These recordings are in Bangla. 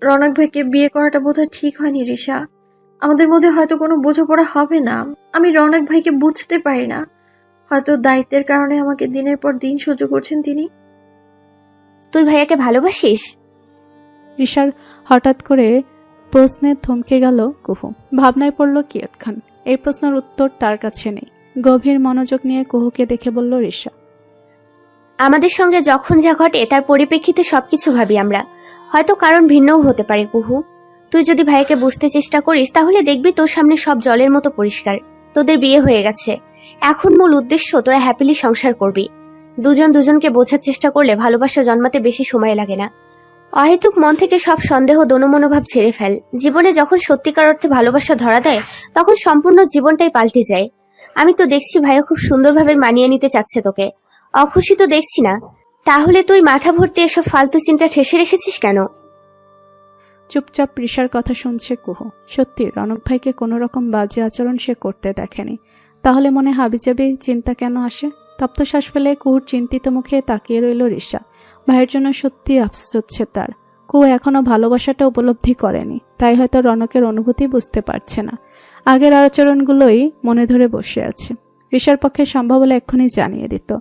রনক ভাইকে বিয়ে করাটা বোধহয় ঠিক হয়নি রিশা। আমাদের মধ্যে হয়তো কোনো বোঝাপড়া হবে না। আমি রনক ভাইকে বুঝতে পারি না। হয়তো দায়িত্বের কারণে আমাকে দিনের পর দিন সহ্য করছেন তিনি। তুই ভাইয়াকে ভালোবাসিস? রিশার হঠাৎ করে প্রশ্নে থমকে গেল কুহু। ভাবনায় পড়ল কিয়ৎক্ষণ। এই প্রশ্নের উত্তর তার কাছে নেই। গভীর মনোযোগ নিয়ে কুহুকে দেখে বলল রিশা, আমাদের সঙ্গে যখন যা ঘটে তার পরিপ্রেক্ষিতে সবকিছু ভাবি আমরা। হয়তো কারণ ভিন্নও হতে পারে কুহু। তুই যদি ভাইয়াকে বুঝতে চেষ্টা করিস তাহলে দেখবি তোর সামনে সব জলের মতো পরিষ্কার। তোদের বিয়ে হয়ে গেছে, এখন মূল উদ্দেশ্য তোরা হ্যাপিলি সংসার করবি। দুজন দুজনকে বোঝার চেষ্টা করলে ভালোবাসা জন্মাতে বেশি সময় লাগে না। অহেতুক মন থেকে সব সন্দেহ দোনমনোভাব ছেড়ে ফেল। জীবনে যখন সত্যিকার অর্থে ভালোবাসা ধরা দেয় তখন সম্পূর্ণ জীবনটাই পাল্টে যায়। আমি তো দেখছি ভাইয়া খুব সুন্দরভাবে মানিয়ে নিতে চাচ্ছে তোকে। অখুশি তো দেখছি না। তাহলে তুই মাথা ভর্তি এসব ফালতু চিন্তা ঠেসে রেখেছিস কেন? চুপচাপ রিশার কথা শুনছে কুহু। সত্যি রনক ভাইকে কোনো রকম বাজে আচরণ সে করতে দেখেনি। তাহলে মনে হাবিজাবি চিন্তা কেন আসে? তপ্ত শ্বাস ফেলে কুহুর চিন্তিত মুখে তাকিয়ে রইল রিশা। ভাইয়ের জন্য সত্যি আফসোস হচ্ছে তার। কুহু এখনো ভালোবাসাটা উপলব্ধি করেনি, তাই হয়তো রনকের অনুভূতি বুঝতে পারছে না। আগের আচরণগুলোই মনে ধরে বসে আছে। রিশার পক্ষে সম্ভব হলে এক্ষুনি জানিয়ে দিত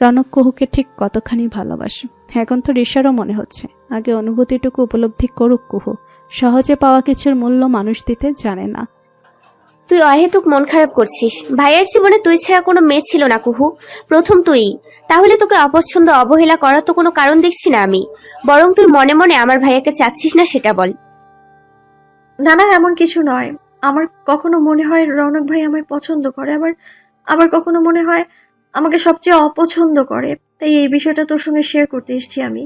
রনক কুহুকে ঠিক কতখানি ভালোবাসে। এখন তো রিশারও মনে হচ্ছে আগে অনুভূতিটুকু উপলব্ধি করুক কুহু। সহজে পাওয়া কিছুর মূল্য মানুষ দিতে জানে না। তুই অহেতুক মন খারাপ করছিস। ভাইয়ের জীবনে তুই ছাড়া কোনো মেয়ে ছিল না কুহু, প্রথম তুই। তাহলে তোকে অপছন্দ অবহেলা করার তো কোনো কারণ দেখছি না আমি। বরং তুই মনে মনে আমার ভাইয়াকে চাচ্ছিস না সেটা বল। না না, এমন কিছু নয়। আমার কখনো মনে হয় রনক ভাই আমায় পছন্দ করে, আবার আবার কখনো মনে হয় আমাকে সবচেয়ে অপছন্দ করে। তাই এই বিষয়টা তোর সঙ্গে শেয়ার করতে এসেছি আমি।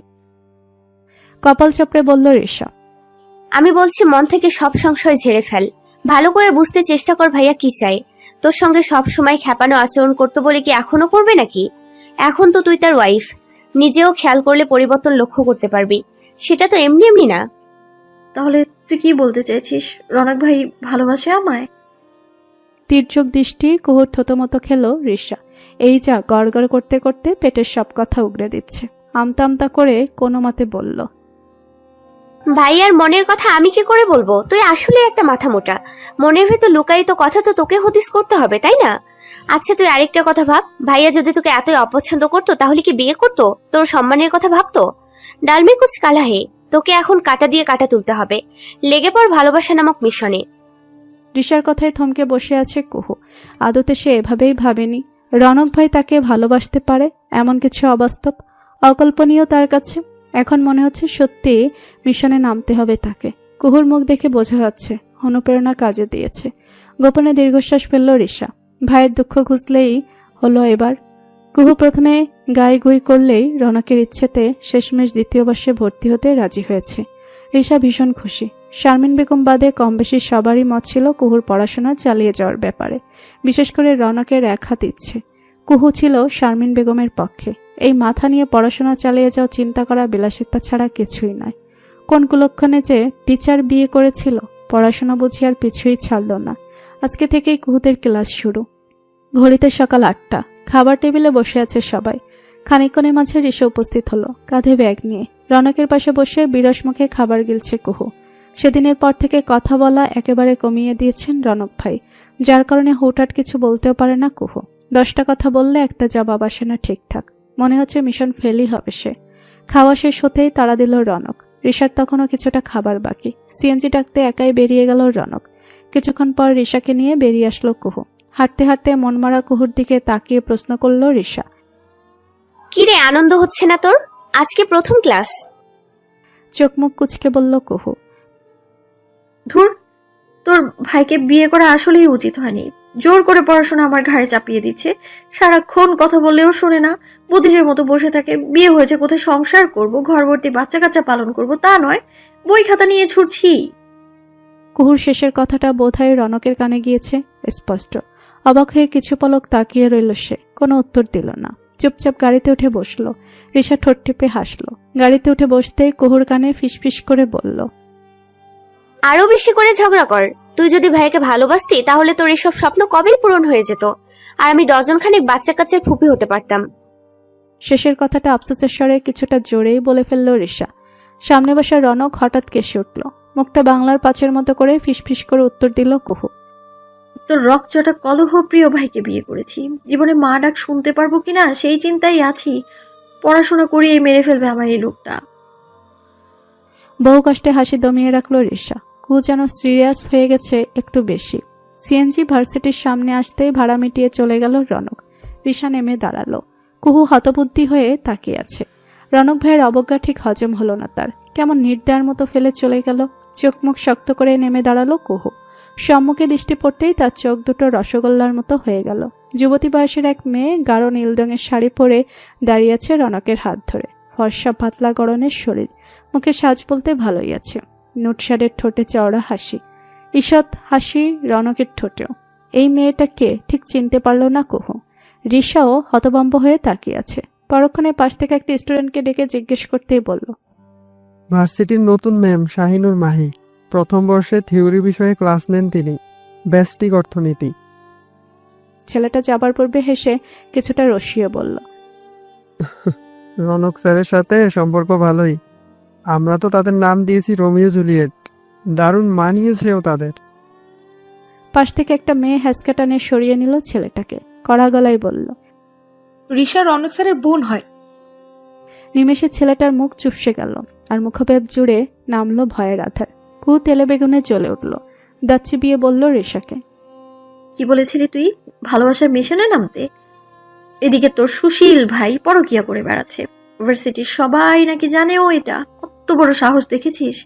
কপাল চাপড়ে বলল রিশা, আমি বলছি মন থেকে সব সংশয় ঝেড়ে ফেল। ভালো করে বুঝতে চেষ্টা কর ভাইয়া কি চাই। তোর সঙ্গে সব সময় খেপানো আচরণ করতে বলে কি এখনো করবে নাকি? এখন তো তুই তার ওয়াইফ। নিজেও খেয়াল করলে পরিবর্তন লক্ষ্য করতে পারবি। সেটা তো এমনি এমনি না। তাহলে তুই কি বলতে চাইছিস? রনক ভাই ভালোবাসে আমায়? তীর্যক দৃষ্টি কুহুর থতমতো খেল রিশা। এই যা গড়গড় করতে করতে পেটের সব কথা উগড়ে দিচ্ছে। আমতা আমতা করে কোনো মতে বলল, ভাইয়ার মনের কথা আমি কি করে বলবো? তুই আসলে একটা মাথা মোটা। মনের ভেতর লুকায়িত কথা তো তোকে হদিস করতে হবে, তাই না? আচ্ছা তুই আরেকটা কথা ভাব, ভাইয়া যদি তোকে এতই অপছন্দ করতো তাহলে কি বিয়ে করতো? তোর সম্মানের কথা ভাবতো? ডালমে কুচ কালা হে। তোকে এখন কাটা দিয়ে কাটা তুলতে হবে। লেগে পড় ভালোবাসা নামক মিশনে। রিশার কথায় থমকে বসে আছে কুহু। আদতে সে এভাবেই ভাবেনি রনক ভাই তাকে ভালোবাসতে পারে। এমন কিছু অবাস্তব, অকল্পনীয় তার কাছে। এখন মনে হচ্ছে সত্যি মিশনে নামতে হবে তাকে। কুহুর মুখ দেখে বোঝা যাচ্ছে অনুপ্রেরণা কাজে দিয়েছে। গোপনে দীর্ঘশ্বাস ফেলল রিশা। ভাইয়ের দুঃখ ঘুচলেই হলো এবার। কুহু প্রথমে গায়ে গুই করলেই রনকের ইচ্ছেতে শেষমেশ দ্বিতীয় বর্ষে ভর্তি হতে রাজি হয়েছে। রিশা ভীষণ খুশি। শারমিন বেগম বাদে কম বেশি সবারই মত ছিল কুহুর পড়াশোনা চালিয়ে যাওয়ার ব্যাপারে। বিশেষ করে রনকের এক হাত ইচ্ছে। কুহু ছিল শারমিন বেগমের পক্ষে। এই মাথা নিয়ে পড়াশোনা চালিয়ে যাওয়া চিন্তা করা বিলাসিতা ছাড়া কিছুই নয়। কোন কুলক্ষণে যে টিচার বিয়ে করেছিল, পড়াশোনা বুঝি আর পিছুই ছাড়ল না। আজকে থেকেই কুহুদের ক্লাস শুরু। ঘড়িতে সকাল 8টা। খাবার টেবিলে বসে আছে সবাই। খানিকক্ষণের মাঝে রিশা উপস্থিত হলো, কাঁধে ব্যাগ নিয়ে। রনকের পাশে বসে বিরস মুখে খাবার গিলছে কুহু। সেদিনের পর থেকে কথা বলা একেবারে কমিয়ে দিয়েছেন রনক ভাই, যার কারণে হুটহাট কিছু বলতেও পারে না কুহু। 10টা কথা বললে একটা জবাব আসে না ঠিকঠাক। মনে হচ্ছে মিশন ফেলই হবে সে। খাওয়া শেষ হতেই তাড়া দিল রনক। রিশার তখনও কিছুটা খাবার বাকি। সিএনজি ডাকতে একাই বেরিয়ে গেল রনক। কিছুক্ষণ পর রিশাকে নিয়ে বেরিয়ে আসলো কুহু। হাঁটতে হাঁটতে মনমারা কুহুর দিকে তাকিয়ে প্রশ্ন করল রিশা, কিরে আনন্দ হচ্ছে না তোর? আজকে প্রথম ক্লাস। চোখ মুখ কুচকে বলল কুহু, ধুর, তোর ভাইকে বিয়ে করা আসলেই উচিত হয়নি। জোর করে পড়াশোনা আমার ঘাড়ে চাপিয়ে দিচ্ছে। সারাক্ষণ কথা বললেও শোনে না, বধিরের মতো বসে থাকে। বিয়ে হয়েছে কোথায় সংসার করব, ঘর ভর্তি বাচ্চা কাচ্চা পালন করব, তা নয় বই খাতা নিয়ে ছুটছি। কুহুর শেষের কথাটা বোধহয় রনকের কানে গিয়েছে স্পষ্ট। অবাক হয়ে কিছু পলক তাকিয়ে রইল সে। কোনো উত্তর দিল না। চুপচাপ গাড়িতে উঠে বসলো। রিশা ঠোঁট টিপে হাসলো। গাড়িতে উঠে বসতেই কুহুর কানে ফিসফিস করে বলল, আরো বেশি করে ঝগড়া কর। তুই যদি ভাইকে ভালোবাসতি তাহলে তোর এসব স্বপ্ন কবেই পূরণ হয়ে যেত, আর আমি ডজনখানেক বাচ্চা কাচ্চার ফুপি হতে পারতাম। শেষের কথাটা আফসোসের স্বরে কিছুটা জোরেই বলে ফেলল রিশা। সামনে বসা রনক হঠাৎ কেসে উঠল। মুখটা বাংলার পাঁচের মতো করে ফিসফিস করে উত্তর দিল কুহু। তোর রকচটা কলহ প্রিয় ভাইকে বিয়ে করেছি, জীবনে মা ডাক শুনতে পারবো কিনা সেই চিন্তাই আছি। পড়াশোনা করিয়ে মেরে ফেলবে আমার এই লোকটা। বহু কষ্টে হাসি দমিয়ে রাখলো রিসা। কুহু যেন সিরিয়াস হয়ে গেছে একটু বেশি। সিএনজি ভার্সিটির সামনে আসতেই ভাড়া মিটিয়ে চলে গেল রনক। রিসা নেমে দাঁড়ালো। কুহু হতবুদ্ধি হয়ে তাকিয়ে আছে। রনক ভাইয়ের অবজ্ঞা ঠিক হজম হলো না তার। কেমন নির্দয়ের মতো ফেলে চলে গেল। চোখ মুখ শক্ত করে নেমে দাঁড়ালো কুহু। সম্মুখে দৃষ্টি পড়তেই তার চোখ দুটো রসগোল্লার মতো হয়ে গেল। যুবতী বয়সের এক মেয়ে গাঢ় নীল রঙের শাড়ি পরে দাঁড়িয়ে আছে রনকের হাত ধরে। ফর্সা পাতলা গড়নের শরীর, মুখে সাজ বলতে ভালোই আছে। নুটশাড়ের ঠোঁটে চওড়া হাসি, ঈষৎ হাসি রনকের ঠোঁটেও। এই মেয়েটা কে ঠিক চিনতে পারল না কুহু। রিসাও হতভম্ব হয়ে তাকিয়ে আছে। পরক্ষণে পাশ থেকে একটা স্টুডেন্টকে ডেকে জিজ্ঞেস করতেই বলল, ভার্সিটির নতুন ম্যাম শাহিনুর মাহি, প্রথম বর্ষে থিওরি বিষয়ে ক্লাস নেন তিনি, ব্যষ্টিক অর্থনীতি। ছেলেটা যাবার পূর্বে হেসে কিছুটা রসিয়ে বলল, রনক স্যারের সাথে সম্পর্ক ভালোই। আমরা তো তাদের নাম দিয়েছি রোমিও জুলিয়েট। দারুণ মানিয়েছেও তাদের। পাশ থেকে একটা মেয়ে হ্যাসকা টানে সরিয়ে নিল ছেলেটাকে। কড়া গলায় বলল, রিসা রনক স্যারের বোন হয়। নিমেষে ছেলেটার মুখ চুপসে গেল আর মুখভেব জুড়ে নামলো ভয়ের আধার। কুহু তেলে বেগুনে জ্বলে উঠল। দাঁত চিবিয়ে বলল রিসাকে, কি বলেছিলি তুই ভালোবাসার মিশনে নামতে? এদিকে তোর সুশীল ভাই পরকিয়া করে বেড়াচ্ছে। ইউনিভার্সিটির সবাই নাকি জানেও এটা। কত বড় সাহস দেখেছিস?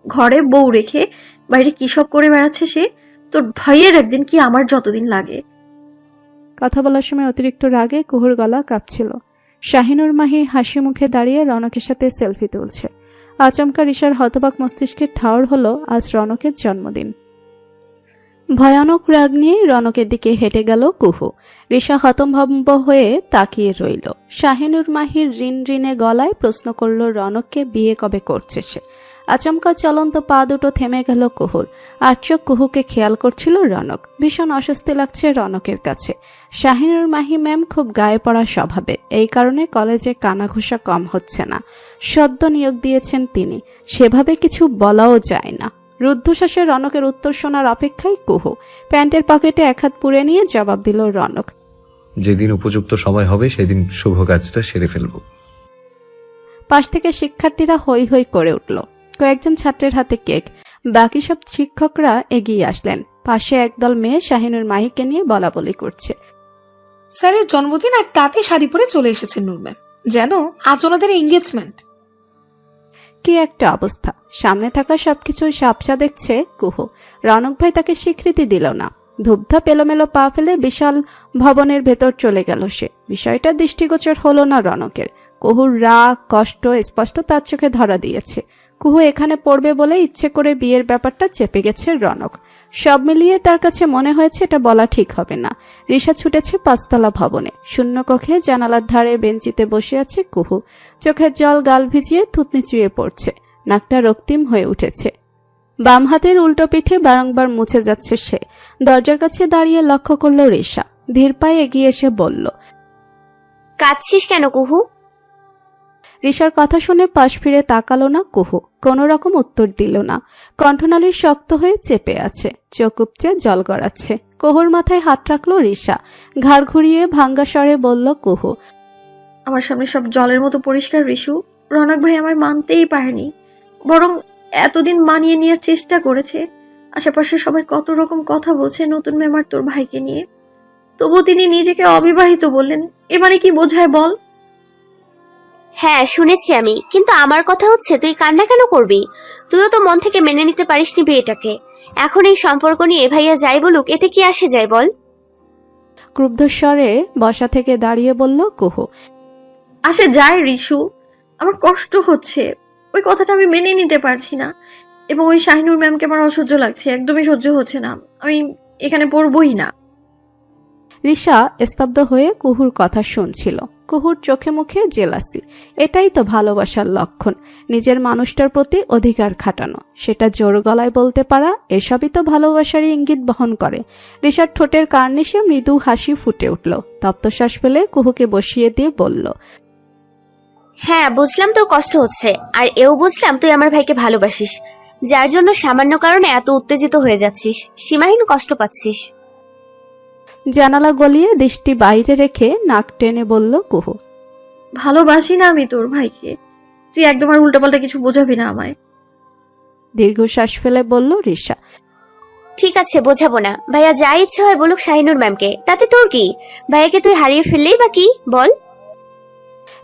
ঘরে বউ রেখে বাইরে কি সব করে বেড়াচ্ছে সে। তোর ভাইয়ের একদিন কি আমার যতদিন লাগে। কথা বলার সময় অতিরিক্ত রাগে কুহুর গলা কাঁপছিল। শাহিনুর মাহি হাসি মুখে দাঁড়িয়ে রনকের সাথে সেলফি তুলছে। আচমকা রিসার হতবাক মস্তিষ্কের ঠাউর হলো আজ রনকের জন্মদিন। ভয়ানক রাগ নিয়ে রনকের দিকে হেঁটে গেল কুহু। রিসা হতভম্ব হয়ে তাকিয়ে রইল। শাহিনুর মাহির ঋণ ঋণে গলায় প্রশ্ন করল রনককে বিয়ে কবে করছে সে। আচমকা চলন্ত পা দুটো থেমে গেল কুহুর। আর চোখ কুহুকে খেয়াল করছিল রনক। ভীষণ অস্বস্তি লাগছে রনকের কাছে। শাহিনুর মাহি ম্যাম খুব গায়ে পড়া স্বভাবের, এই কারণে কলেজে কানাঘুষা কম হচ্ছে না। সদ্য নিয়োগ দিয়েছেন তিনি, সেভাবে কিছু বলাও যায় না। রুদ্ধশ্বাসে রনকের উত্তর শোনার অপেক্ষায় কুহু। প্যান্টের পকেটে এক হাত পুরে নিয়ে জবাব দিল রনক, যেদিন উপযুক্ত সময় হবে সেদিন শুভ কাজটা সেরে ফেলব। পাশ থেকে শিক্ষার্থীরা হৈ হৈ করে উঠল। কয়েকজন ছাত্রের হাতে কেক। বাকি সব শিক্ষকরা এগিয়ে আসলেন। পাশে একদল মেয়ে শাহিনুর মাহিকে নিয়ে বলাবলি করছে, স্যারের জন্মদিন আর তাতে শাড়ি পরে চলে এসেছেন নূর ম্যাম, যেন আজ ওনাদের এঙ্গেজমেন্ট। কি একটা অবস্থা! সামনে থাকা সবকিছুই সাপসা দেখছে কুহু। রনক ভাই তাকে স্বীকৃতি দিল না। ধূপধাপ এলোমেলো পা ফেলে বিশাল ভবনের ভেতর চলে গেল সে। বিষয়টা দৃষ্টিগোচর হলো না রনকের। কুহুর রাগ কষ্ট স্পষ্ট তার চোখে ধরা দিয়েছে। কুহু এখানে পড়বে বলে ইচ্ছে করে বিয়ের ব্যাপারটা চেপে গেছে রনক। সব মিলিয়ে তার কাছে মনে হয়েছে এটা বলা ঠিক হবে না। রিসা ছুটেছে 5তলা ভবনে। শূন্য কক্ষে জানালার ধারে বেঞ্চিতে বসে আছে কুহু। চোখের জল গাল ভিজিয়ে থুতনি চুয়ে পড়ছে। নাকটা রক্তিম হয়ে উঠেছে। বাম হাতের উল্টো পিঠে বারংবার মুছে যাচ্ছে সে। দরজার কাছে দাঁড়িয়ে লক্ষ্য করল রিসা। ধীর পায়ে এগিয়ে এসে বলল, কাঁদছিস কেন কুহু? রিসার কথা শুনে পাশ ফিরে তাকালো না কুহু। কোনো রকম উত্তর দিল না। কণ্ঠনালী শক্ত হয়ে চেপে আছে। চোখ উপচে জল গড়াচ্ছে। কুহুর মাথায় হাত রাখলো রিসা। ঘাড় ঘুরিয়ে ভাঙ্গা স্বরে বলল কুহু, আমার সামনে সব জলের মতো পরিষ্কার রিশু। রনক ভাই আমায় মানতেই পারেনি, বরং এতদিন মানিয়ে নেওয়ার চেষ্টা করেছে। আশেপাশে সবাই কত রকম কথা বলছে নতুন ম্যাম আর তোর ভাইকে নিয়ে। তবুও তিনি নিজেকে অবিবাহিত বললেন। এ মানে কি বোঝায় বল? হ্যাঁ শুনেছি আমি, কিন্তু আমার কথা হচ্ছে তুই কান্না কেন করবি? তুইও তো মন থেকে মেনে নিতে পারিসনি বিয়েটাকে। এখন এই সম্পর্ক নিয়ে ভাইয়া যাই বলুক, এতে কি আসে যায় বল? ক্রুদ্ধ স্বরে বসা থেকে দাঁড়িয়ে বলল কুহু, আসে যায় রিশু, আমার কষ্ট হচ্ছে। ওই কথাটা আমি মেনে নিতে পারছি না। এবং ওই শাহিনুর ম্যামকে আমার অসহ্য লাগছে, একদমই সহ্য হচ্ছে না। আমি এখানে পড়বই না। রিসা স্তব্ধ হয়ে কুহুর কথা শুনছিল। কুহুর চোখে মুখে জেলাসি। এটাই তো ভালোবাসার লক্ষণ, নিজের মানুষটার প্রতি অধিকার খাটানো, সেটা জোর গলায় বলতে পারা, এসবই তো ভালোবাসারই ইঙ্গিত বহন করে। রিসার ঠোঁটের কার্নিশে মৃদু হাসি ফুটে উঠল। তপ্তশ্বাস ফেলে কুহুকে বসিয়ে দিয়ে বলল, হ্যাঁ, বুঝলাম তোর কষ্ট হচ্ছে, আর এও বুঝলাম তুই আমার ভাইকে ভালোবাসিস, যার জন্য সামান্য কারণে এত উত্তেজিত হয়ে যাচ্ছিস, সীমাহীন কষ্ট পাচ্ছিস। জানালা গলিয়ে দৃষ্টি বাইরে রেখে নাক টেনে বলল কুহু। ভালোবাসি না আমি তোর ভাইকে, তুই একদম আর উল্টাপাল্টা কিছু বোঝাবি না আমায়। দীর্ঘশ্বাস ফেলে বলল রিশা। ঠিক আছে, বোঝাবো না। ভাইয়া যা ইচ্ছে হয় বলুক শাহিনুর ম্যামকে, তাতে তোর কি? ভাইয়াকে তুই হারিয়ে ফেললেই বা কি, বল।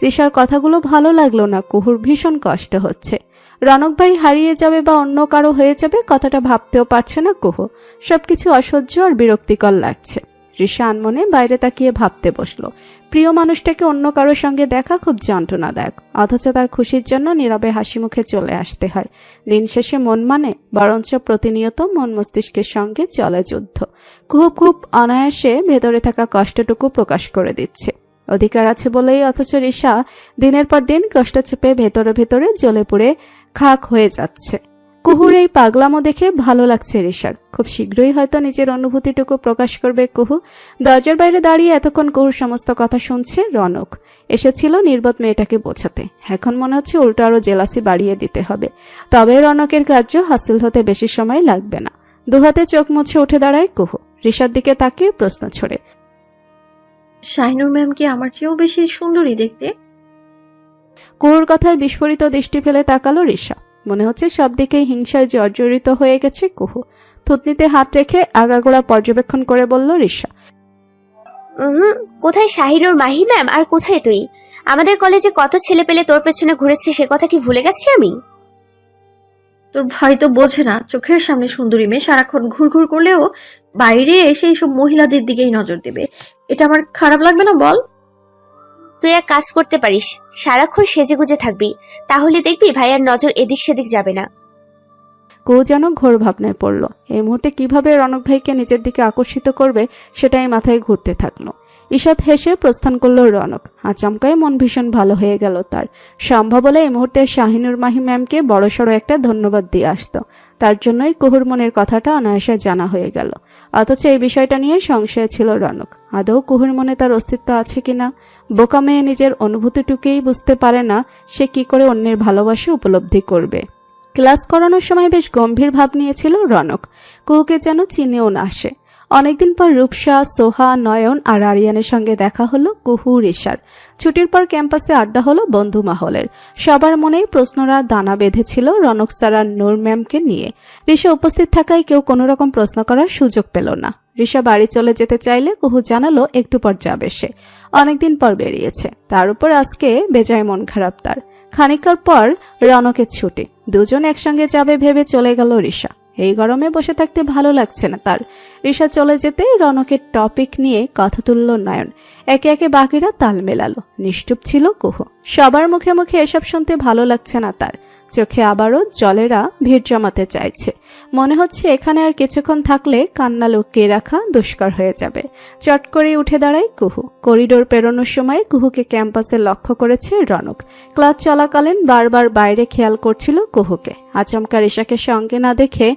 রিশার কথাগুলো ভালো লাগলো না, কুহুর ভীষণ কষ্ট হচ্ছে। রনক ভাই হারিয়ে যাবে বা অন্য কারো হয়ে যাবে কথাটা ভাবতেও পারছে না কুহু। সবকিছু অসহ্য আর বিরক্তিকর লাগছে। রিশা আনমনে বাইরে তাকিয়ে ভাবতে বসলো, প্রিয় মানুষটাকে অন্য কারোর সঙ্গে দেখা খুব যন্ত্রণাদায়ক, অথচ তার খুশির জন্য নীরবে হাসি মুখে চলে আসতে হয়। দিন শেষে মন মানে, বরঞ্চ প্রতিনিয়ত মন মস্তিষ্কের সঙ্গে চলে যুদ্ধ। কুহু খুব অনায়াসে ভেতরে থাকা কষ্টটুকু প্রকাশ করে দিচ্ছে। অধিকার আছে বলেই অথচ রিশা দিনের পর দিন কষ্ট চেপে ভেতরে ভেতরে জ্বলে পুড়ে খাক হয়ে যাচ্ছে। কুহুর এই পাগলামো দেখে ভালো লাগছে রিশার। খুব শীঘ্রই হয়তো নিজের অনুভূতিটুকু প্রকাশ করবে কুহু। দরজার বাইরে দাঁড়িয়ে এতক্ষণ কুহুর সমস্ত কথা শুনছে রনক। এসেছিল নির্বোধ মেয়েটাকে বোঝাতে, এখন মনে হচ্ছে উল্টো আরো জেলাসি বাড়িয়ে দিতে হবে। তবে রনকের কার্য হাসিল হতে বেশি সময় লাগবে না। দুহাতে চোখ মুছে উঠে দাঁড়ায় কুহু, রিশার দিকে তাকিয়ে প্রশ্ন ছড়ে। শাহিনুর ম্যাম কি আমার চেয়েও বেশি সুন্দরী দেখতে? কুহুর কথায় বিস্ফোরিত দৃষ্টি ফেলে তাকালো রিশা। মনে হচ্ছে সব দিকেই হিংসায় জর্জরিত হয়ে গেছে কুহু। থুতনিতে হাত রেখে আগাগোড়া পর্যবেক্ষণ করে বলল রিশা। কোথায় শাহিনুর মাহি ম্যাম আর কোথায় তুই? আমাদের কলেজে কত ছেলে পেলে তোর পেছনে ঘুরেছে, সে কথা কি ভুলে গেছি আমি? তোর ভাই তো বোঝে না, চোখের সামনে সুন্দরী মেয়ে সারাক্ষণ ঘুরঘুর করলেও বাইরে এসে এইসব মহিলাদের দিকেই নজর দেবে। এটা আমার খারাপ লাগবে না বল? তুই এক কাজ করতে পারিস, সারাক্ষণ সেজে গুজে থাকবি, তাহলে দেখবি ভাইয়ার নজর এদিক সেদিক যাবে না। কুহু যেন ঘোর ভাবনায় পড়ল। এই মুহূর্তে কিভাবে রনক ভাইকে নিজের দিকে আকর্ষিত করবে সেটাই মাথায় ঘুরতে থাকলো। ঈষৎ হেসে প্রস্থান করলো রনক। আচমকায় মন ভীষণ ভালো হয়ে গেল তার। সম্ভব হলে এই মুহূর্তে শাহিনুর মাহি ম্যামকে বড়সড় একটা ধন্যবাদ দিয়ে আসতো। তার জন্যই কুহুর মনের কথাটা অনায়াসে জানা হয়ে গেল। অথচ এই বিষয়টা নিয়ে সংশয় ছিল রনক। আদৌ কুহুর মনে তার অস্তিত্ব আছে কিনা? বোকা মেয়ে নিজের অনুভূতিটুকুই বুঝতে পারে না, সে কি করে অন্যের ভালোবাসা উপলব্ধি করবে। ক্লাস করানোর সময় বেশ গম্ভীর ভাব নিয়েছিল রনক। কুহুকে যেন চিনেও না আসে। অনেকদিন পর রূপসা, সোহা, নয়ন আর আরিয়ানের সঙ্গে দেখা হলো কুহু রিশার। ছুটির পর ক্যাম্পাসে আড্ডা হলো বন্ধু মহলের। সবার মনেই প্রশ্নরা দানা বেঁধেছিল রনক স্যার আর নূর ম্যামকে নিয়ে। রিশা উপস্থিত থাকায় কেউ কোনো রকম প্রশ্ন করার সুযোগ পেল না। রিশা বাড়ি চলে যেতে চাইলে কুহু জানালো একটু পর যাবে সে। অনেকদিন পর বেরিয়েছে, তার উপর আজকে বেজায় মন খারাপ তার। খানিকক্ষণ পর রনকের ছুটি, দুজন একসঙ্গে যাবে ভেবে চলে গেল রিশা। এই গরমে বসে থাকতে ভালো লাগছে না তার। রিশা চলে যেতে রনকের টপিক নিয়ে কথা তুলল নয়ন। একে একে বাকিরা তাল মেলালো। নিশ্চুপ ছিল কুহু। সবার মুখে মুখে এসব শুনতে ভালো লাগছে না তার। চোখে আবারও জলেরা ভিড় জমাতে চাইছে। মনে হচ্ছে এখানে আর কিছুক্ষণ থাকলে কান্না লুকিয়ে রাখা দুষ্কর হয়ে যাবে। চট করে উঠে দাঁড়ায় কুহু। করিডোর পেরোনোর সময় কুহুকে ক্যাম্পাসে লক্ষ্য করেছে রনক। ক্লাস চলাকালীন বারবার বাইরে খেয়াল করছিল কুহুকে। আচমকা রিশাকে সঙ্গে না দেখে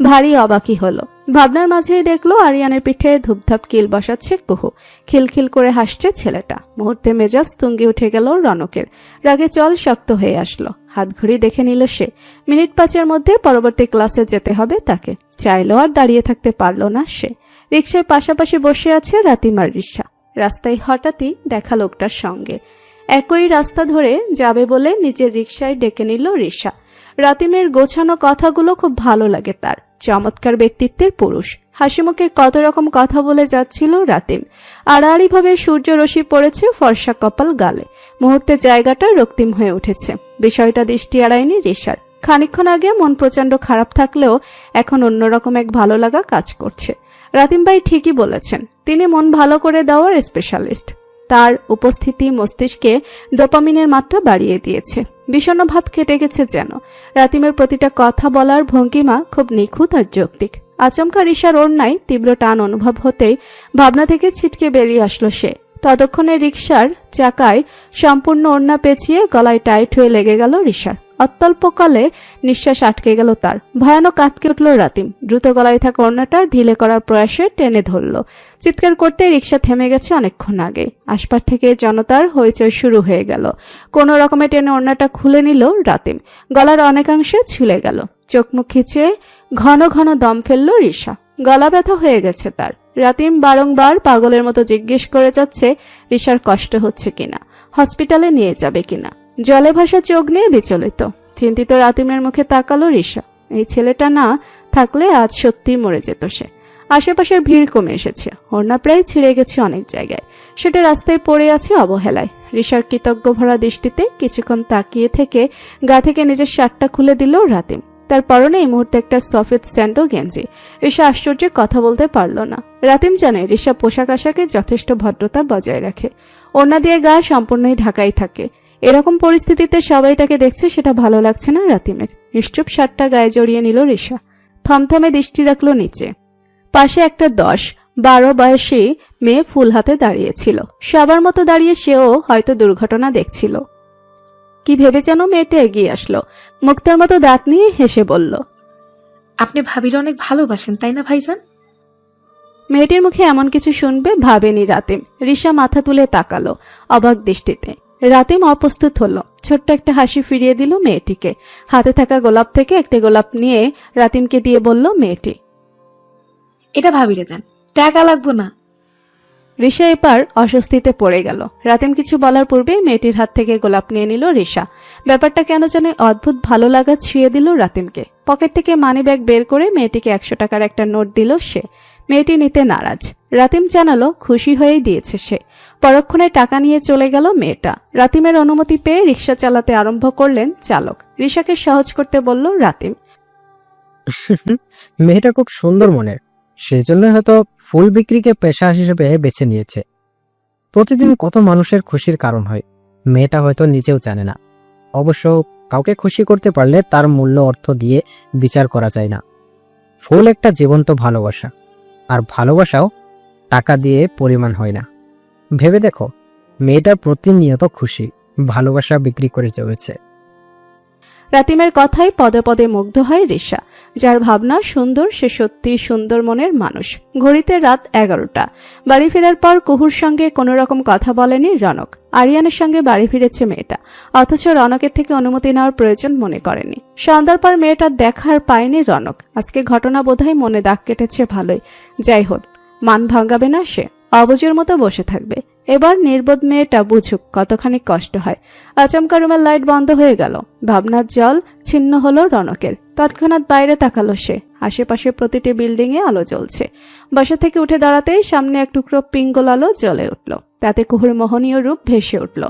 ভারী অবাকই হলো। ভাবনার মাঝেই দেখলো আরিয়ানের পিঠে ধুপধাপ কিল বসাচ্ছে কুহু। খিলখিল করে হাসছে ছেলেটা। মুহূর্তে মেজাজ তুঙ্গে উঠে গেল রনকের। রাগে চল শক্ত হয়ে আসলো। হাত ঘড়ি দেখে নিল সে। মিনিট 5-এর মধ্যে পরবর্তী ক্লাসে যেতে হবে তাকে। চাইলো আর দাঁড়িয়ে থাকতে পারল না সে। রিকশায় পাশাপাশি বসে আছে রাতিমার রিশা। রাস্তায় হঠাৎই দেখা লোকটার সঙ্গে। একই রাস্তা ধরে যাবে বলে নিজের রিকশায় ডেকে নিল রিশা। রাতিমের গোছানো কথাগুলো খুব ভালো লাগে তার। চমৎকার ব্যক্তিত্বের পুরুষ। হাসিমুখে কত রকম কথা বলে যাচ্ছিল রাতিম। আড়াআড়িভাবে সূর্য রশ্মি পড়েছে ফর্সা কপাল গালে। মুহূর্তে জায়গাটা রক্তিম হয়ে উঠেছে। বিষয়টা দৃষ্টি এড়ায়নি রিশার। খানিকক্ষণ আগে মন প্রচন্ড খারাপ থাকলেও এখন অন্যরকম এক ভালো লাগা কাজ করছে। রাতিম ভাই ঠিকই বলেছেন, তিনি মন ভালো করে দেওয়ার স্পেশালিস্ট। তার উপস্থিতি মস্তিষ্কে ডোপামিনের মাত্রা বাড়িয়ে দিয়েছে। বিষণ্ণ ভাব কেটে গেছে যেন। রাতিমের প্রতিটা কথা বলার ভঙ্গিমা খুব নিখুঁত আর যৌক্তিক। আচমকা রিশার ওড়নায় তীব্র টান অনুভব হতেই ভাবনা থেকে ছিটকে বেরিয়ে আসলো সে। ততক্ষণে রিকশার চাকায় সম্পূর্ণ ওড়না পেঁচিয়ে গলায় টাইট হয়ে লেগে গেল রিশার। অত্যল্পকালে নিঃশ্বাস আটকে গেল তার। ভয়ানক আটকে উঠল রাতিম। দ্রুত গলায় থাকা ওড়নাটা ঢিলে করার প্রয়াসে টেনে ধরল। চিৎকার করতে রিক্সা থেমে গেছে অনেকক্ষণ আগে। আশপাশ থেকে জনতার হইচই শুরু হয়ে গেল। কোনো রকমে টেনে ওড়নাটা খুলে নিল রাতিম। গলার অনেকাংশে ঝুলে গেল। চোখ মুখ খিচে ঘন ঘন দম ফেলল রিসা। গলা ব্যথা হয়ে গেছে তার। রাতিম বারংবার পাগলের মতো জিজ্ঞেস করে যাচ্ছে রিসার কষ্ট হচ্ছে কিনা, হসপিটালে নিয়ে যাবে কিনা। জলে ভাসা চোখ নিয়ে বিচলিত চিন্তিত রাতিমের মুখে তাকালো রিসা। এই ছেলেটা না থাকলে আজ সত্যিই মরে যেত সে। আশেপাশের ভিড় কমে এসেছে। ওড়না প্রায় ছিঁড়ে গেছে অনেক জায়গায়। সেটা রাস্তায় পড়ে আছে অবহেলায়। রিসার কৃতজ্ঞ ভরা দৃষ্টিতে কিছুক্ষণ তাকিয়ে থেকে গা থেকে নিজের শার্টটা খুলে দিল রাতিম। তার পরনে এই মুহূর্তে একটা সফেদ স্যান্ডো গেঞ্জি। রিসা আশ্চর্যে কথা বলতে পারল না। রাতিম জানে রিসা পোশাক আশাকে যথেষ্ট ভদ্রতা বজায় রাখে। ওড়না দিয়ে গা সম্পূর্ণই ঢাকাই থাকে। এরকম পরিস্থিতিতে সবাই তাকে দেখছে, সেটা ভালো লাগছে না রাতিমের। নিশ্চুপ শার্টটা গায়ে জড়িয়ে নিল রিসা। থমথমে দৃষ্টি রাখলো নিচে। পাশে একটা 10-12 বয়সী মেয়ে ফুল হাতে দাঁড়িয়েছিল। সবার মতো দাঁড়িয়ে সেও হয়তো দুর্ঘটনা দেখছিল। কি ভেবে যেন মেয়েটা এগিয়ে আসলো। মুক্তার মতো দাঁত নিয়ে হেসে বলল, আপনি ভাবির অনেক ভালোবাসেন তাই না ভাইজান? মেয়েটির মুখে এমন কিছু শুনবে ভাবেনি রাতিম। রিসা মাথা তুলে তাকালো অবাক দৃষ্টিতে। রাতিম অপ্রস্তুত হলো। ছোট্ট একটা হাসি ফিরিয়ে দিল মেয়েটিকে। হাতে থাকা গোলাপ থেকে একটা গোলাপ নিয়ে রাতিমকে দিয়ে বলল মেয়েটি, এটা ভাবিরে দেন, টাকা লাগবো না। রিসা এবার অস্বস্তিতে পড়ে গেল। রাতিম কিছু বলার পূর্বেই মেয়েটির হাত থেকে গোলাপ নিয়ে নিল রিসা। ব্যাপারটা কেন জানে অদ্ভুত ভালো লাগা ছুঁয়ে দিল রাতিমকে। পকেট থেকে মানিব্যাগ বের করে মেয়েটিকে 100 টাকার একটা নোট দিল সে। মেয়েটি নিতে নারাজ। রাতিম জানালো খুশি হয়েই দিয়েছে সে। পরক্ষণে টাকা নিয়ে চলে গেল মেয়েটা। রাতিমের অনুমতি পেয়ে রিক্সা চালাতে আরম্ভ করলেন চালক। রিসাকে সহজ করতে বলল রাতিম। মেয়েটা খুব সুন্দর মনের, সেজন্য হয়তো ফুল বিক্রিকে পেশা হিসেবে বেছে নিয়েছে। প্রতিদিন কত মানুষের খুশির কারণ হয়, মেয়েটা হয়তো নিজেও জানে না। অবশ্য কাউকে খুশি করতে পারলে তার মূল্য অর্থ দিয়ে বিচার করা যায় না। ফুল একটা জীবন্ত ভালোবাসা, আর ভালোবাসাও টাকা দিয়ে পরিমাণ হয় না। ভেবে দেখো, মেয়েটা প্রতিনিয়ত খুশি, ভালোবাসা বিক্রি করে চলেছে। রাতিমের কথায় পদে পদে মুগ্ধ হয় রিসা। যার ভাবনা সুন্দর সে সত্যি সুন্দর মনের মানুষ। ঘড়িতে রাত 11টা। বাড়ি ফেরার পর কুহুর সঙ্গে কোনো রকম কথা বলেনি রনক। আরিয়ানের সঙ্গে বাড়ি ফিরেছে মেয়েটা, অথচ রনকের থেকে অনুমতি নেওয়ার প্রয়োজন মনে করেনি। সন্ধ্যার পর মেয়েটা দেখার পায়নি রনক। আজকে ঘটনা বোধহয় মনে দাগ কেটেছে ভালোই। যাই হোক, মান ভাঙাবে না সে, অবুঝের মতো বসে থাকবে। এবার নির্বোধ মেয়েটা বুঝুক কতখানি কষ্ট হয়। আচমকা রুমের লাইট বন্ধ হয়ে গেল। ভাবনার জল ছিন্ন হলো রনকের। তৎক্ষণাৎ বাইরে তাকালো সে। আশেপাশে প্রতিটি বিল্ডিং এ আলো জ্বলছে। বাসা থেকে উঠে দাঁড়াতেই সামনে এক টুকরো পিঙ্গল আলো জ্বলে উঠল। তাতে কুহুর মোহনীয় রূপ ভেসে উঠল।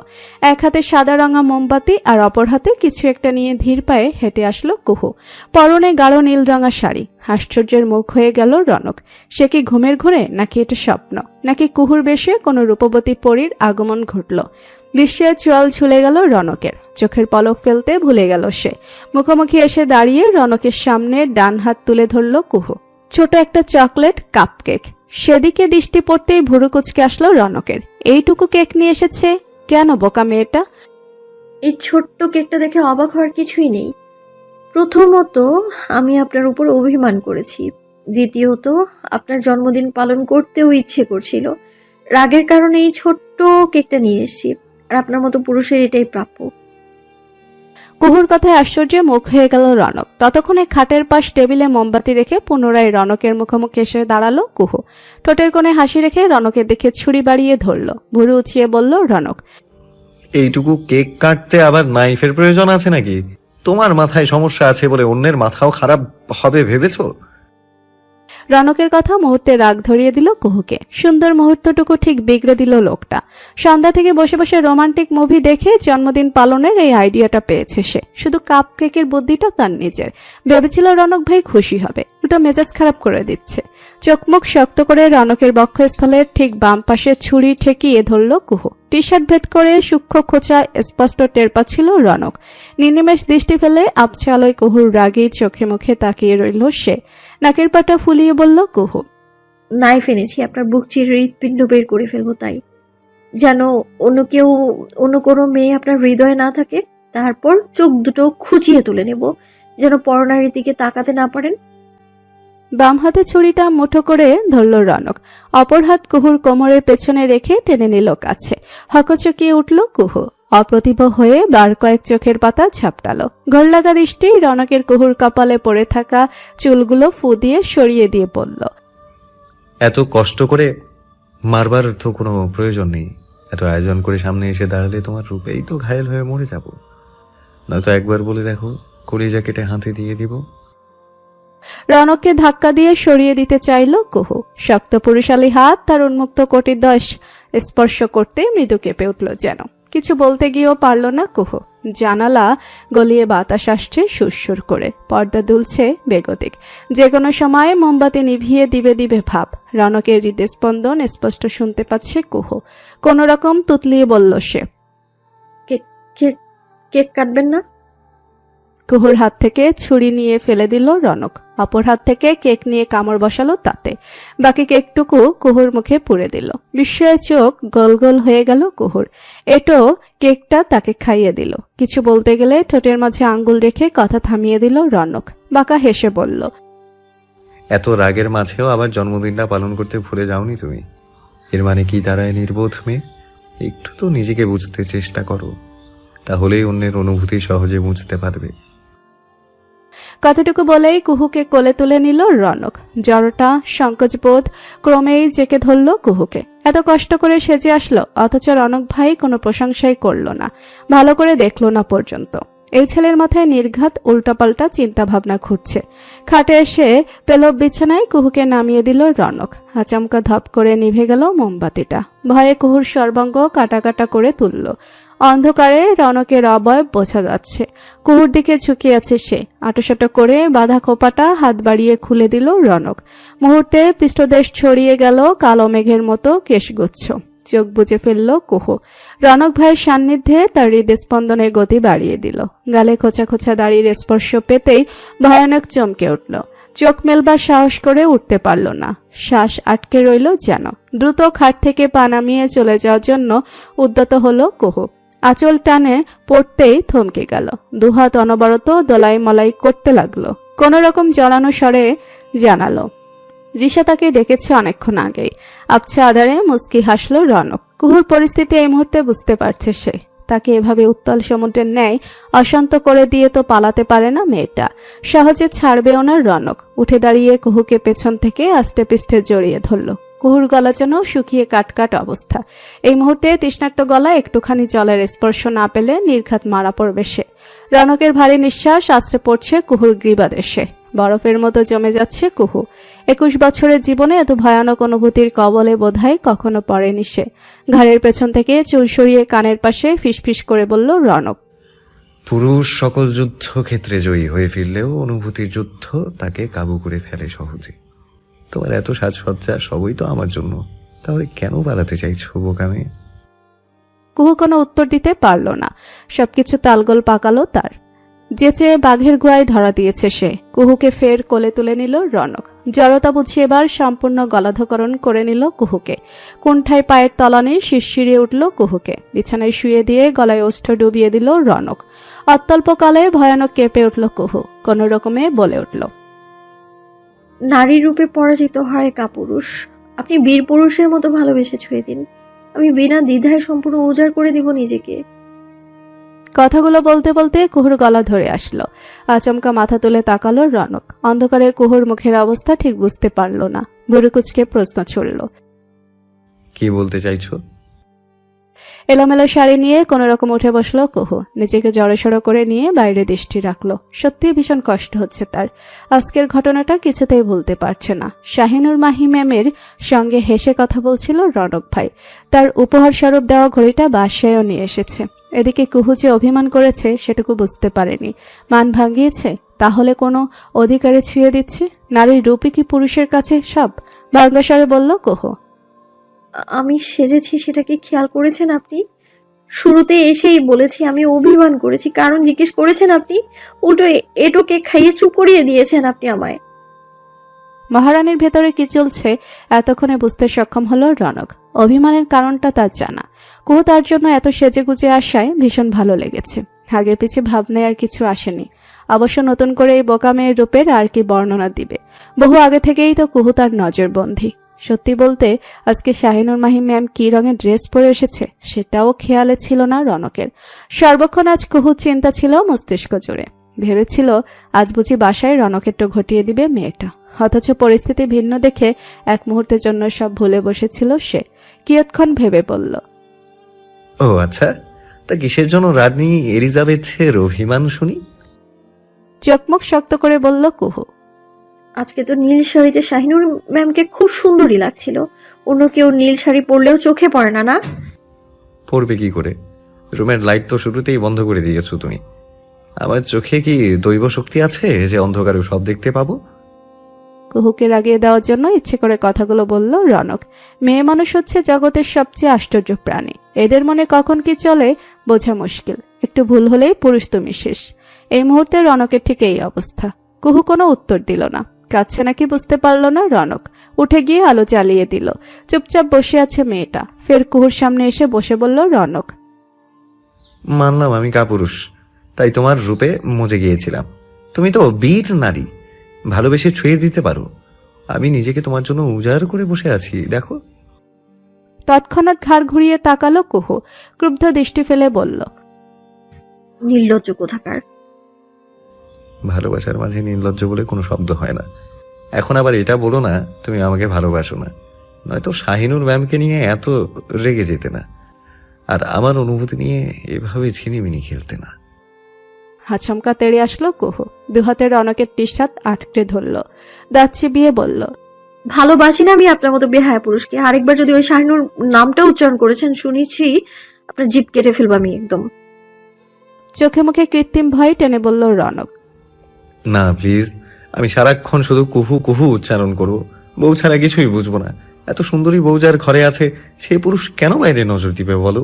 এক হাতে সাদা রঙা মোমবাতি আর অপর হাতে কিছু একটা নিয়ে ধীর পায়ে হেঁটে আসলো কুহু। পরনে গাঢ় নীল রঙা শাড়ি। আশ্চর্যের মুখ হয়ে গেল রনক। সে কি ঘুমের ঘোরে, নাকি এটা স্বপ্ন, নাকি কুহুর বেশে কোনো রূপবতী পরীর আগমন ঘটল? বিস্ময়ে চোয়াল ঝুলে গেল রনকের। চোখের পলক ফেলতে ভুলে গেল সে। মুখোমুখি এসে দাঁড়িয়ে রনকের সামনে ডান হাত তুলে ধরল কুহু। ছোট একটা চকলেট কাপকেক। সেদিকে দৃষ্টি পড়তেই ভুরু কুচকে আসলো রনকের। এইটুকু কেক নিয়ে এসেছে কেন বোকা মেয়েটা? এই ছোট্ট কেকটা দেখে অবাক হওয়ার কিছুই নেই। প্রথমত, আমি আপনার উপর অভিমান করেছি। দ্বিতীয়ত, আপনার জন্মদিন পালন করতেও ইচ্ছে করছিল। রাগের কারণে এই ছোট্ট কেকটা নিয়ে এসেছি। আর আপনার মতো পুরুষের এটাই প্রাপ্য। কুহুর কথায় আশ্চর্যে মুখ হয়ে গেল রনক। ততক্ষণে খাটের পাশ টেবিলে মোমবাতি রেখে পুনরায় রনকের মুখোমুখি এসে দাঁড়ালো কুহু। ঠোঁটের কোণে হাসি রেখে রনকের দিকে ছুরি বাড়িয়ে ধরল। ভুরু উঁচিয়ে বলল রনক, এইটুকু কেক কাটতে আবার নাইফের প্রয়োজন আছে নাকি? তোমার মাথায় সমস্যা আছে বলে অন্যের মাথাও খারাপ হবে ভেবেছো? রনকের কথা মুহূর্তে রাগ ধরিয়ে দিল কুহুকে। সুন্দর মুহূর্তটুকু ঠিক বিগড়ে দিল লোকটা। সন্ধ্যা থেকে বসে বসে রোমান্টিক মুভি দেখে জন্মদিন পালনের এই আইডিয়াটা পেয়েছে সে। শুধু কাপ কেকের বুদ্ধিটা তার নিজের। ভেবেছিল রনক ভাই খুশি হবে, উল্টো মেজাজ খারাপ করে দিচ্ছে। চোখ মুখ শক্ত করে রনকের বক্ষস্থলের ঠিক বাম পাশে ছুরি ঠেকিয়ে ধরল কুহু। টি শার্ট ভেদ করে সূক্ষ্ম খোঁচা স্পষ্ট টের পাচ্ছিল রনক। নির্নিমেষ দৃষ্টি ফেলে আবছা আলোয় কুহুর রাগী চোখে মুখে তাকিয়ে রইল সে। নাকের পাটা ফুলিয়ে বলল কুহু, নাইফ এনেছি, আপনার বুক চিরে হৃৎপিণ্ড বের করে ফেলবো। তাই যেন অন্য কোনো মেয়ে আপনার হৃদয়ে না থাকে, তারপর চোখ দুটো খুঁচিয়ে তুলে নেব, যেন পরনারীর দিকে তাকাতে না পারেন। বাম হাতে ছুরিটা মুঠো করে ধরল রনক, অপর হাত কুহুর কোমরের পেছনে রেখে টেনে নিল কাছে। হকচকিয়ে উঠল কুহু, অপ্রতিভ হয়ে বার কয়েক চোখের পাতা ঝাপটালো। ঘোরলাগা দৃষ্টি রনকের কুহুর কপালে পড়ে থাকা চুলগুলো ফু দিয়ে সরিয়ে দিয়ে বলল, এত কষ্ট করে মারবার তো কোনো প্রয়োজন নেই। এত আয়োজন করে সামনে এসে দাঁড়ালে তোমার রূপেই তো ঘায়েল হয়ে মরে যাব। নয়তো একবার বলে দেখো, কলিজা কেটে হাতে দিয়ে দিব। রনককে ধাক্কা দিয়ে সরিয়ে দিতে চাইল কুহু। শক্ত পুরুষালী হাত তার উন্মুক্ত কটিদ্বয় স্পর্শ করতে মৃদু কেঁপে উঠল যেন। কিছু বলতে গিয়েও পারল না কুহু। জানালা গলিয়ে বাতাস আসছে সুরসুর করে, পর্দা দুলছে বেগতিক। যে কোনো সময় মোমবাতি নিভিয়ে দিবে দিবে ভাব। রনকের হৃদস্পন্দন স্পষ্ট শুনতে পাচ্ছে কুহু। কোনো রকম তুতলিয়ে বলল সে, কেক কাটবেন না? কুহুর হাত থেকে ছুরি নিয়ে ফেলে দিল রনক, অপর হাত থেকে কেক নিয়ে কামড় বসালো তাতে। বাকি কেকটুকু কুহুর মুখে পুরে দিল। বিস্ময়ে চোখ গোল গোল হয়ে গেল কুহুর। এটো কেকটা তাকে খাইয়ে দিল। কিছু বলতে গেলে ঠোঁটের মাঝে আঙ্গুল রেখে কথা থামিয়ে দিল রনক। বাঁকা হেসে বলল, এত রাগের মাঝেও আবার জন্মদিনটা পালন করতে ভুলে যাওনি তুমি। এর মানে কি দাঁড়ায় নির্বোধ মেয়ে? একটু তো নিজেকে বুঝতে চেষ্টা করো, তাহলেই অন্যের অনুভূতি সহজে বুঝতে পারবে। কথাটুকু বলেই কুহুকে কোলে তুলে নিল রনক। জড়তা সংকোচবোধ ক্রমেই জেকে ধরল কুহুকে। এত কষ্ট করে সেজে আসলো, অথচ রনক ভাই কোনো প্রশংসাই করল না, ভালো করে দেখলো না পর্যন্ত। এই ছেলের মাথায় নির্ঘাত উল্টাপাল্টা চিন্তা ভাবনা ঘুরছে। খাটে এসে পেলব বিছানায় কুহুকে নামিয়ে দিল রনক। আচমকা ধপ করে নিভে গেল মোমবাতিটা। ভয়ে কুহুর সর্বাঙ্গ কাটা কাটা করে তুলল। অন্ধকারে রনকের অবয়ব বোঝা যাচ্ছে। কুহুর দিকে ঝুঁকিয়ে আছে সে। আটোসাটো করে বাঁধা খোপাটা হাত বাড়িয়ে খুলে দিল রনক। মুহূর্তে পৃষ্ঠদেশ ছড়িয়ে গেল কালো মেঘের মতো কেশগুচ্ছ। চোখ বুজে ফেলল কুহু। রনক ভাইয়ের সান্নিধ্যে তার হৃদস্পন্দনের গতি বাড়িয়ে দিল। গালে খোঁচা খোঁচা দাড়ির স্পর্শ পেতেই ভয়ানক চমকে উঠল। চোখ মেলবার সাহস করে উঠতে পারল না, শ্বাস আটকে রইল যেন। দ্রুত খাট থেকে পা নামিয়ে চলে যাওয়ার জন্য উদ্যত হলো কুহু। আঁচল টানে পড়তেই থমকে গেল। দুহাত অনবরত দোলাই মলাই করতে লাগলো। কোন রকম জড়ানো স্বরে জানালো, রিশা তাকে ডেকেছে অনেকক্ষণ আগেই। আবছা আধারে মুস্কি হাসলো রনক। কুহুর পরিস্থিতি এই মুহূর্তে বুঝতে পারছে সে। তাকে এভাবে উত্তাল সমুদ্রের ন্যায় অশান্ত করে দিয়ে তো পালাতে পারে না মেয়েটা। সহজে ছাড়বেও না রনক। উঠে দাঁড়িয়ে কুহুকে পেছন থেকে আষ্টে পৃষ্ঠে জড়িয়ে ধরল। কুহুর গলা যেন শুকিয়ে কাটকাট অবস্থা। এই মুহূর্তে তৃষ্ণার্ত গলা একটুখানি জলের স্পর্শ না পেলে নির্ঘাত মারা পড়বে সে। রনকের ভারী নিঃশ্বাস আছড়ে পড়ছে কুহুর গ্রীবাদেশে। বরফের মতো জমে যাচ্ছে কুহু। 21 বছরের জীবনে এত ভয়ানক অনুভূতির কবলে বোধহয় কখনো পড়েনি সে। ঘাড়ের পেছন থেকে চুল সরিয়ে কানের পাশে ফিসফিস করে বলল রনক, পুরুষ সকল যুদ্ধক্ষেত্রে জয়ী হয়ে ফিরলেও অনুভূতির যুদ্ধ তাকে কাবু করে ফেলে সহজে। তোমার এত সাজসজ্জা সবই তো আমার জন্য, তাহলে কেন পালাতে চাইছো বোকামে? কুহু কোনো উত্তর দিতে পারল না। সবকিছু তালগোল পাকালো তার। যেচে বাঘের গুয়ায় ধরা দিয়েছে সে। কুহুকে ফের কোলে তুলে নিল রনক। জড়তা বুঝিয়ে এবার সম্পূর্ণ গলাধকরণ করে নিল কুহুকে। কুণ্ঠায় পায়ের তলানে শিরশিরিয়ে উঠল কুহুকে। বিছানায় শুয়ে দিয়ে গলায় ওষ্ঠ ডুবিয়ে দিল রনক। অত্যল্পকালে ভয়ানক কেঁপে উঠল কুহু। কোনো রকমে বলে উঠল, নারী রূপে পরাজিত হয় কাপুরুষ। আপনি বীর পুরুষের মতো ভালোবেসে ছুঁয়ে দিন, আমি বিনা দ্বিধায় সম্পূর্ণ উজাড় করে দিব নিজেকে। কথাগুলো বলতে বলতে কুহুর গলা ধরে আসলো। আচমকা মাথা তুলে তাকালো রনক। অন্ধকারে কুহুর মুখের অবস্থা ঠিক বুঝতে পারল না। ভুরু কুচকে প্রশ্ন ছুড়ল, কি বলতে চাইছো? এলোমেলো শাড়ি নিয়ে কোনো রকম উঠে বসলো কুহু। নিজেকে জড়সড় করে নিয়ে বাইরে দৃষ্টি রাখলো। সত্যি ভীষণ কষ্ট হচ্ছে তার। আজকের ঘটনাটা কিছুতেই ভুলতে পারছে না। শাহিনুর মাহি ম্যামের সঙ্গে হেসে কথা বলছিল রনক ভাই। তার উপহার স্বরূপ দেওয়া ঘড়িটা বাসায়ও নিয়ে এসেছে। এদিকে কুহু যে অভিমান করেছে সেটুকু বুঝতে পারেনি। মান ভাঙিয়েছে, তাহলে কোনো অধিকারে ছুঁয়ে দিচ্ছে। নারীর রূপই কি পুরুষের কাছে সব? ভাঙ্গাস্বরে বলল কুহু, আমি সেজেছি সেটা কি খেয়াল করেছেন আপনি? শুরুতে এসেই বলেছি আমি অভিমান করেছি, কারণ জিজ্ঞেস করেছেন আপনি, উল্টো এটোকে খাইয়ে চুপ করিয়ে দিয়েছেন আপনি আমায়। মহারানীর ভেতরে কি চলছে এতক্ষণে বুঝতে সক্ষম হলো রনক। অভিমানের কারণটা তার জানা। কুহু তার জন্য এত সেজেগুজে আসায় ভীষণ ভালো লেগেছে। আগে পিছে ভাবনায় আর কিছু আসেনি। অবশ্য নতুন করে এই বোকা মেয়ের রূপের আর কি বর্ণনা দিবে। বহু আগে থেকেই তো কুহু তার নজরবন্দী। সত্যি বলতে আজকে শাহিনুর মাহি ম্যাম কি রঙের ড্রেস পরে এসেছে সেটাও খেয়ালে ছিল না রনকের। সর্বক্ষণ আজ কুহু চিন্তা ছিল মস্তিষ্ক জুড়ে। ভেবেছিল আজ বুঝি বাসায় রনকেরটা ঘটিয়ে দিবে মেয়েটা। অথচ পরিস্থিতি ভিন্ন দেখে এক মুহূর্তের জন্য সব ভুলে বসেছিল সে। কিয়ৎক্ষণ ভেবে বলল, ও আচ্ছা, তা কিসের জন্য রানী এলিজাবেথের অভিমান শুনি? চোখমুখ শক্ত করে বলল কুহু। আজকে তো নীল শাড়িতে শাহিনুর ম্যামকে খুব সুন্দরী লাগছিল। অন্য কেউ নীল শাড়ি পরলেও চোখে পড়ে না, না? পড়বে কি করে? রুমের লাইট তো শুরুতেই বন্ধ করে দিয়েছো তুমি। আমার চোখে কি দৈব শক্তি আছে যে অন্ধকারে সব দেখতে পাবো? কুহুকে রাগিয়ে দেওয়ার জন্য ইচ্ছে করে কথাগুলো বলল রনক। মেয়ে মানুষ হচ্ছে জগতের সবচেয়ে আশ্চর্য প্রাণী। এদের মনে কখন কি চলে বোঝা মুশকিল। একটু ভুল হলেই পুরুষ তুমি শেষ। এই মুহূর্তে রনকের ঠিক এই অবস্থা। কুহু কোনো উত্তর দিল না। কাছে নাকি বুঝতে পারল না রনক। উঠে গিয়ে আলো জ্বালিয়ে দিল। চুপচাপ বসে আছে মেয়েটা। ফের কুহুর সামনে এসে বসে বলল রনক। মানলাম আমি কাপুরুষ, তাই তোমার রূপে মজে গিয়েছিলাম। তুমি তো বীর নারী, ভালোবেসে ছুঁয়ে দিতে পারো। আমি নিজেকে তোমার জন্য উজাড় করে বসে আছি, দেখো। তৎক্ষণাৎ ঘাড় ঘুরিয়ে তাকালো কুহু। ক্রুব্ধ দৃষ্টি ফেলে বলল, নির্লজ্জ কোথাকার। ভালোবাসার মাঝে নির্লজ্জ বলে কোনো শব্দ হয় না। এখন আবার এটা বলো না তুমি আমাকে ভালোবাসো না, নয়তো শাহিনুর ম্যামকে নিয়ে এত রেগে যেতে না, আর আমার অনুভূতি নিয়ে এভাবে ছিনিমিনি খেলতে না। হাচমকা তেড়ে আসলো কুহু। দুহাতে রনকের টি-শার্ট আটকে ধরল। দাঁত চিবিয়ে বলল, ভালোবাসি না আমি আপনার মতো বেহায়া পুরুষকে। আরেকবার যদি ওই শাহিনুর নামটা উচ্চারণ করেছেন শুনেছি আপনার জিভ কেটে ফেলবো আমি একদম। চোখে মুখে কৃত্রিম ভয় টেনে বলল রনক। না প্লিজ, আমি সারাক্ষণ শুধু কুহু কুহু উচ্চারণ করবো। বউ ছাড়া কিছুই বুঝবো না। এত সুন্দরী বউ যার ঘরে আছে সে পুরুষ কেন বাইরে নজর দিবে বলো?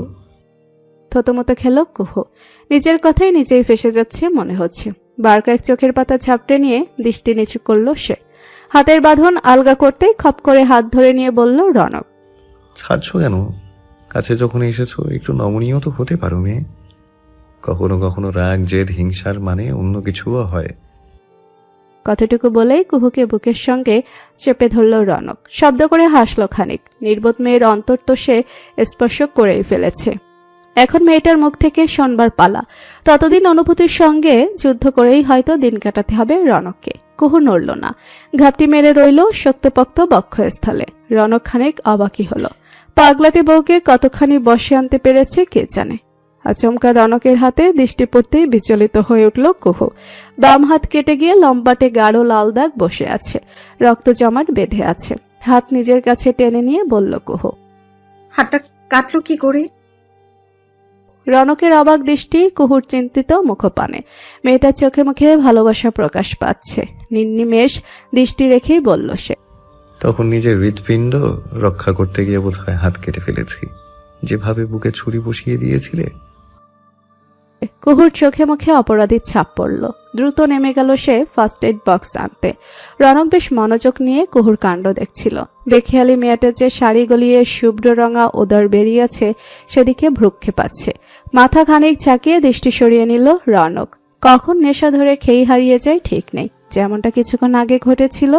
থতমতো খেল কুহু। নিজের কথাই নিজেই ফেসে যাচ্ছে মনে হচ্ছে। বার কয়েক চোখের পাতা ঝাপটে নিয়ে দৃষ্টি নিচু করল সে। হাতের বাঁধন আলগা করতেই খপ করে হাত ধরে নিয়ে বলল রনক। ছাড়ছো কেন? কাছে যখন এসেছো একটু নমনীয় তো হতে পারো মেয়ে। কখনো কখনো রাগ জেদ হিংসার মানে অন্য কিছুও হয়। কতটুকু বলেই কুহুকে বুকের সঙ্গে চেপে ধরল রনক। শব্দ করে হাসল খানিক। নির্বোধ মেয়ের অন্তর তো সে স্পর্শ করেই ফেলেছে। এখন মেয়েটার মুখ থেকে শোনবার পালা। ততদিন অনুভূতির সঙ্গে যুদ্ধ করেই হয়তো দিন কাটাতে হবে রনককে। কুহু নড়ল না। ঘাপটি মেরে রইল শক্তপোক্ত বক্ষস্থলে। রনক খানিক অবাকই হলো। পাগলাটে বউকে কতখানি বশে আনতে পেরেছে কে জানে। আচমকা রনকের হাতে দৃষ্টি পড়তেই বিচলিত হয়ে উঠল কুহু। বাম হাত কেটে গিয়ে লম্বাটে গাঢ় লাল দাগ বসে আছে। রক্ত জমাট বেঁধে আছে। হাত নিজের কাছে টেনে নিয়ে বলল কুহু। হাতটা কাটলো কি করে? রনকের অবাক দৃষ্টি কুহুর চিন্তিত মুখপানে। মেয়েটার চোখে মুখে ভালোবাসা প্রকাশ পাচ্ছে। নির্নিমেষ দৃষ্টি রেখেই বলল সে। তখন নিজের হৃৎপিণ্ড রক্ষা করতে গিয়ে বোধহয় হাত কেটে ফেলেছি, যেভাবে বুকে ছুরি বসিয়ে দিয়েছিলে। কুহুর চোখে মুখে অপরাধীর ছাপ পড়ল। দ্রুত নেমে গেল সে ফার্স্ট এড বক্স আনতে। রনক বেশ মনোযোগ নিয়ে কুহুর কাণ্ড দেখছিল। বেখেয়ালি মেয়েটার যে শাড়ি গলিয়ে শুভ্র রঙা ওদর বেরিয়েছে সেদিকে ভ্রুক্ষেপ আছে। মাথা খানিক ঝাঁকিয়ে দৃষ্টি সরিয়ে নিল রনক। কখন নেশা ধরে খেই হারিয়ে যায় ঠিক নেই। যেমনটা কিছুক্ষণ আগে ঘটেছিল।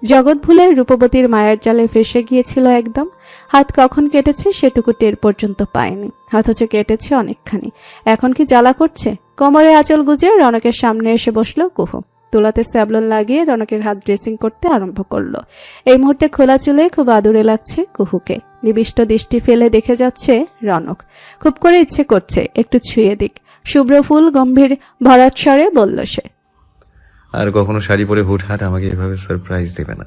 জগৎ ভুলে রূপবতীর মায়ের জালে ফেসে গিয়েছিল একদম। হাত কখন কেটেছে সেটুকু টের পর্যন্ত পায়নি, অথচ কেটেছে অনেকখানি। এখন কি জ্বালা করছে? কোমরে আঁচল গুজে রনকের সামনে এসে বসলো কুহু। তুলাতে স্যাবলন লাগিয়ে রনকের হাত ড্রেসিং করতে আরম্ভ করলো। এই মুহূর্তে খোলা চুলে খুব আদুরে লাগছে কুহুকে। নিবিষ্ট দৃষ্টি ফেলে দেখে যাচ্ছে রনক। খুব করে ইচ্ছে করছে একটু ছুঁয়ে দিক। শুভ্র ফুল গম্ভীর ভরাট স্বরে বলল সে। আর কখনো শাড়ি পরে হুটহাট আমাকে এভাবে সারপ্রাইজ দেবে না।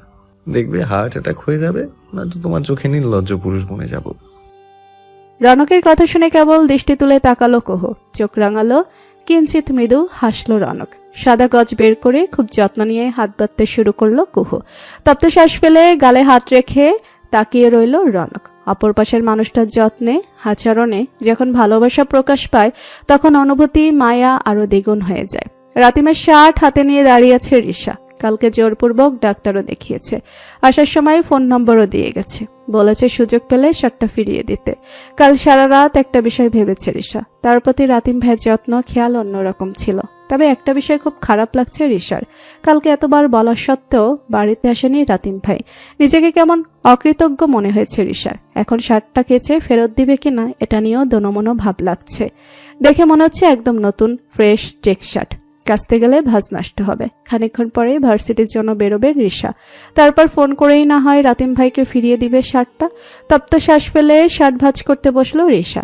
দেখবে হার্ট অ্যাটাক হয়ে যাবে, নয়তো তোমার চোখে নির্লজ্জ পুরুষ বনে যাব। রনকের কথা শুনে কেবল দৃষ্টি তুলে তাকালো কুহু। চোখ রাঙালো। কিঞ্চিত মৃদু হাসলো রনক। সাদা গজ বের করে খুব যত্ন নিয়ে হাত বাঁধতে শুরু করলো কুহু। তপ্ত শ্বাস ফেলে গালে হাত রেখে তাকিয়ে রইল রনক। অপর পাশের মানুষটার যত্নে আচরণে যখন ভালোবাসা প্রকাশ পায় তখন অনুভূতি মায়া আরো দ্বিগুণ হয়ে যায়। রাতিমের শার্ট হাতে নিয়ে দাঁড়িয়ে আছে রিশা। কালকে জোরপূর্বক ডাক্তারও দেখিয়েছে। আসার সময় ফোন নম্বরও দিয়ে গেছে। বলেছে সুযোগ পেলে শার্টটা ফিরিয়ে দিতে। কাল সারা রাত একটা বিষয় ভেবেছে রিশা, তার প্রতি রাতিম ভাইয়ের যত্ন খেয়াল অন্যরকম ছিল। তবে একটা বিষয় খুব খারাপ লাগছে রিশার, কালকে এতবার বলার সত্ত্বেও বাড়িতে আসেনি রাতিম ভাই। নিজেকে কেমন অকৃতজ্ঞ মনে হয়েছে রিশার। এখন শার্টটা কেচে ফেরত দিবে কিনা এটা নিয়েও দোনোমনো ভাব লাগছে। দেখে মনে হচ্ছে একদম নতুন ফ্রেশ চেক শার্ট, কাচতে গেলে ভাঁজ নষ্ট হবে। খানিকক্ষণ পরেই ভার্সিটির জন্য বেরোবে রিশা, তারপর ফোন করেই না হয় রাতিম ভাইকে ফিরিয়ে দিবে শার্টটা। তপ্ত শ্বাস ফেলে শার্ট ভাঁজ করতে বসলো রিশা।